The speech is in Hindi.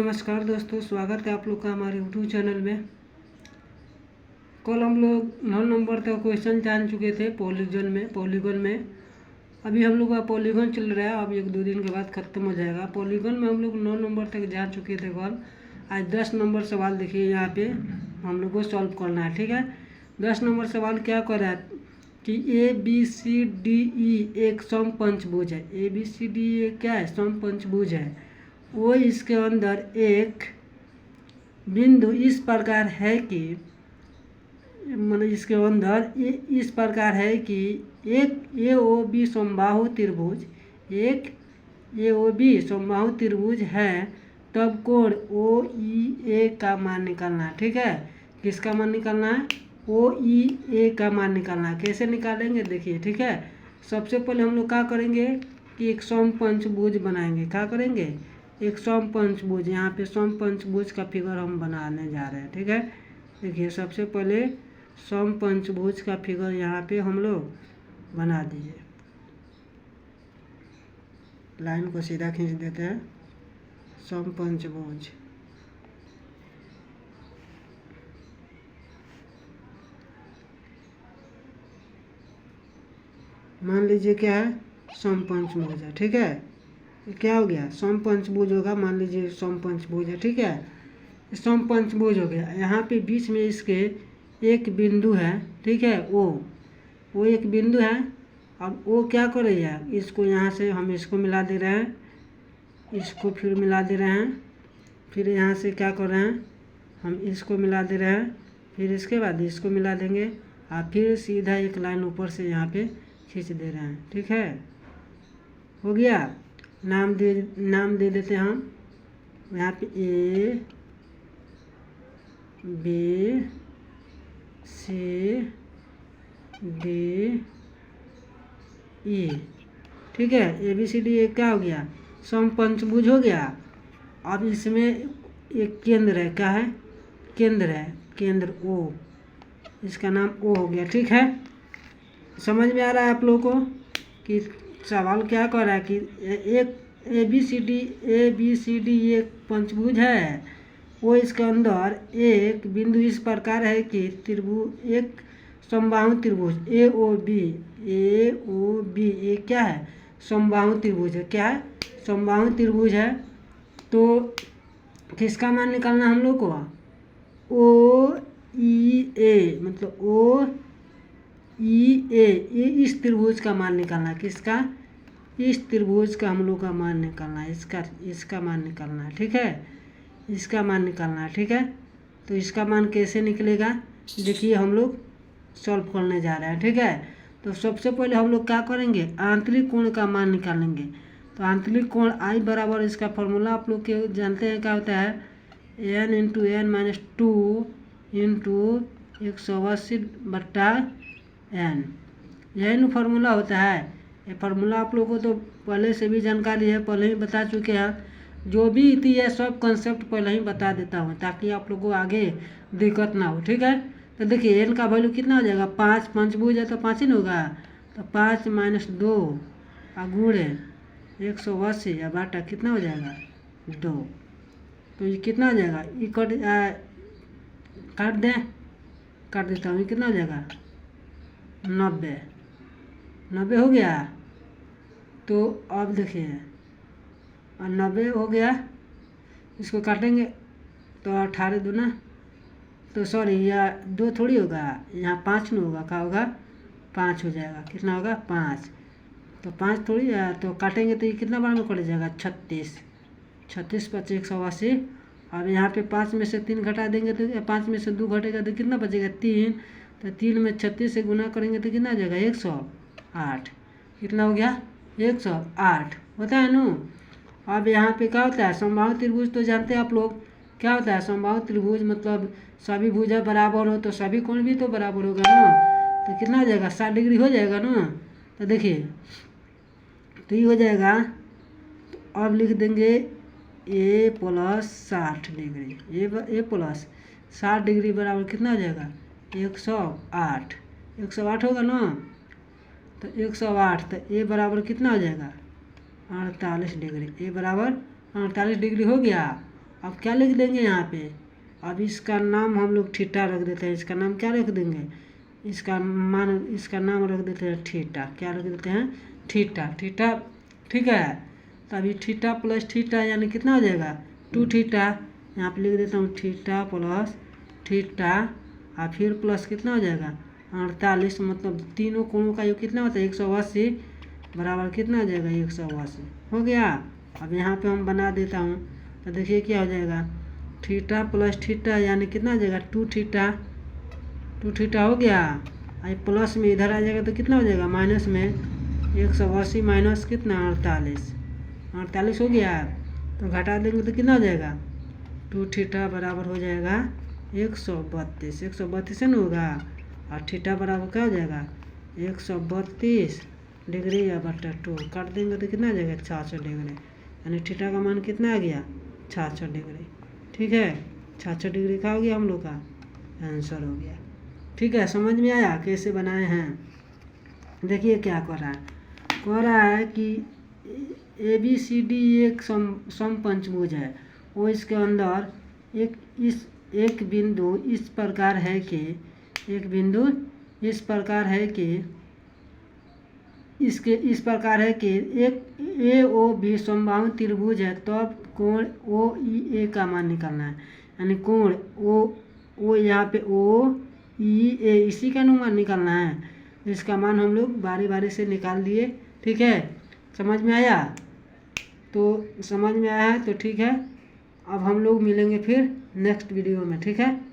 नमस्कार दोस्तों, स्वागत है आप लोग का हमारे यूट्यूब चैनल में। कल हम लोग 9 नंबर तक क्वेश्चन जान चुके थे पॉलीगन में। अभी हम लोग का पॉलीगन चल रहा है, अब 1-2 दिन के बाद ख़त्म हो जाएगा। पॉलीगन में हम लोग 9 नंबर तक जा चुके थे कल। आज 10 नंबर सवाल देखिए, यहाँ पे हम लोग को सॉल्व करना है। ठीक है, 10 नंबर सवाल क्या कर रहा है कि ABCDE एक समपंचभुज है। ABCDE क्या है? समपंचभुज है। वो इसके अंदर एक बिंदु इस प्रकार है कि मतलब इसके अंदर इस प्रकार है कि एक AOB समबाहु त्रिभुज, एक AOB समबाहु त्रिभुज है, तब कोण OEA का मान निकालना है। ठीक है, किसका मान निकालना है? OEA का मान निकालना है। कैसे निकालेंगे देखिए। ठीक है, सबसे पहले हम लोग क्या करेंगे कि एक समपंचभुज बनाएंगे। क्या करेंगे? एक समपंचभुज। यहाँ पे समपंचभुज का फिगर हम बनाने जा रहे हैं। ठीक है, देखिए सबसे पहले समपंचभुज का फिगर यहाँ पे हम लोग बना दिए। लाइन को सीधा खींच देते हैं। समपंचभुज, मान लीजिए क्या है? समपंचभुज है। ठीक है, क्या हो गया? समपंचभुज होगा। मान लीजिए समपंचभुज है। ठीक है, समपंचभुज हो गया। यहाँ पे बीच में इसके एक बिंदु है। ठीक है, वो एक बिंदु है। अब वो क्या करेगा? इसको यहाँ से हम इसको मिला दे रहे हैं, इसको फिर मिला दे रहे हैं, फिर यहाँ से क्या कर रहे हैं? हम इसको मिला दे रहे हैं, फिर इसके बाद इसको मिला देंगे और फिर सीधा एक लाइन ऊपर से यहाँ पे खींच दे रहे हैं। ठीक है, हो गया। नाम दे देते हैं हम यहाँ पे A B C D E। ठीक है, ABCD क्या हो गया? समपंचभुज हो गया। अब इसमें एक केंद्र है। क्या है? केंद्र है, केंद्र O, इसका नाम O हो गया। ठीक है, समझ में आ रहा है आप लोगों को कि सवाल क्या कर रहा है कि एक ABCD एक पंचभुज है। वो इसके अंदर एक बिंदु इस प्रकार है कि त्रिभुज, एक समबाहु त्रिभुज AOB ये क्या है? समबाहु त्रिभुज है। क्या है? समबाहु त्रिभुज है। तो किसका मान निकालना हम लोग को? OEA, मतलब OEA, ये इस त्रिभुज का मान निकालना है। किसका? इस त्रिभुज का हम लोग का मान निकालना है। इसका मान निकालना है। ठीक है, इसका मान निकालना है। ठीक है, तो इसका मान कैसे निकलेगा देखिए, हम लोग सॉल्व करने जा रहे हैं। ठीक है, तो सबसे पहले हम लोग क्या करेंगे? आंतरिक कोण का मान निकालेंगे। तो आंतरिक कोण I बराबर, इसका फॉर्मूला आप लोग के जानते हैं क्या होता है? n × n-2 × 180/n, यही ना फार्मूला होता है। ये फार्मूला आप लोगों को तो पहले से भी जानकारी है, पहले ही बता चुके हैं। जो भी थी ये सब कंसेप्ट पहले ही बता देता हूँ ताकि आप लोगों को आगे दिक्कत ना हो। ठीक है, तो देखिए n का वैल्यू कितना हो जाएगा? 5, पंचभुज है तो 5 ही ना होगा। तो 5 - 2 गुणे 180 या बाटा कितना हो जाएगा? 2। तो ये कितना हो जाएगा? ये काट देता हूँ। ये कितना हो जाएगा? 90 हो गया। तो अब देखिए 90 हो गया, इसको काटेंगे तो 18 दूना, तो सॉरी यह 2 थोड़ी होगा, यहाँ 5 नहीं होगा। क्या होगा? 5 हो जाएगा। कितना होगा? 5। तो 5 थोड़ी है, तो काटेंगे तो ये कितना बार में कट जाएगा? 36। 36 × 5 = 180। अब यहाँ पे 5 में से 3 घटा देंगे तो 5 में से 2 घटेगा तो कितना बचेगा? 3। तो 3 में 36 से गुना करेंगे तो कितना आ जाएगा? 108। कितना हो गया? 108 होता है ना। अब यहाँ पे क्या होता है? समबाहु त्रिभुज तो जानते हैं आप लोग क्या होता है? समबाहु त्रिभुज मतलब सभी भुजा बराबर हो तो सभी कोण भी तो बराबर होगा ना। तो कितना हो जाएगा? 60 डिग्री हो जाएगा ना। तो देखिए, तो ये हो जाएगा। तो अब लिख देंगे A + 60 डिग्री, A + 60 डिग्री बराबर कितना हो जाएगा? 108। 108 होगा ना। तो 108, तो A बराबर कितना हो जाएगा? 48 डिग्री। A बराबर 48 डिग्री हो गया। अब क्या लिख देंगे यहाँ पे, अब इसका नाम हम लोग थीटा रख देते हैं। इसका नाम क्या रख देंगे, इसका नाम रख देते हैं थीटा। क्या रख देते हैं, थीटा। थीटा ठीक है। तो अभी थीटा प्लस थीटा यानी कितना हो जाएगा, 2 थीटा। यहाँ पे लिख देता हूँ थीटा प्लस थीटा और फिर प्लस कितना हो जाएगा 48, मतलब तीनों कोणों का योग कितना होता है 180 बराबर कितना हो जाएगा 180 हो गया। अब यहाँ पे हम बना देता हूँ तो देखिए क्या हो जाएगा, थीटा प्लस थीटा यानी कितना हो जाएगा 2 थीटा। 2 थीटा हो गया। आई प्लस में इधर आ जाएगा तो कितना हो जाएगा माइनस में 180 माइनस कितना 48 हो गया। तो घटा देंगे तो कितना हो जाएगा 2 थीटा बराबर हो जाएगा 132 न होगा। और थीटा बराबर क्या हो जाएगा 132 डिग्री या बटा 2 काट देंगे तो कितना आ जाएगा 66 डिग्री। यानी थीटा का मान कितना आ गया 66 डिग्री। ठीक है, 66 डिग्री का हो गया हम लोग का आंसर हो गया। ठीक है, समझ में आया कैसे बनाए हैं। देखिए क्या कह रहा है कि ABCD एक समपंचभुज है। वो इसके अंदर एक बिंदु इस प्रकार है कि इसके इस प्रकार है कि एक AOB समबाहु त्रिभुज है, तब कोण OEA का मान निकालना है। यानी कोण O यहाँ पे OEA इसी का अनुमान निकालना है। इसका मान हम लोग बारी बारी से निकाल दिए। ठीक है, समझ में आया? तो समझ में आया है तो ठीक है। अब हम लोग मिलेंगे फिर नेक्स्ट वीडियो में। ठीक है।